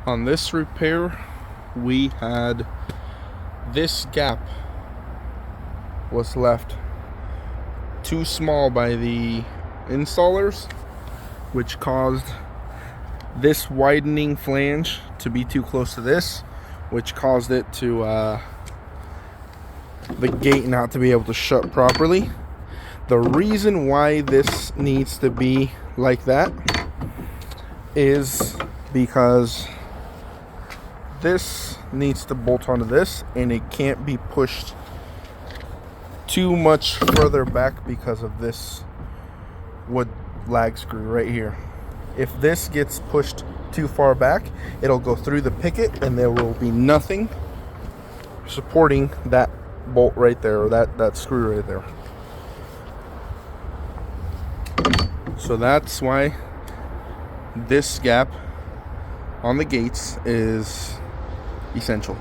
On this repair, we had this gap was left too small by the installers, which caused this widening flange to be too close to this, which caused it to the gate not to be able to shut properly. The reason why this needs to be like that is because this needs to bolt onto this, and it can't be pushed too much further back because of this wood lag screw right here. If this gets pushed too far back, it'll go through the picket and there will be nothing supporting that bolt right there, or that screw right there. So that's why this gap on the gates is essential.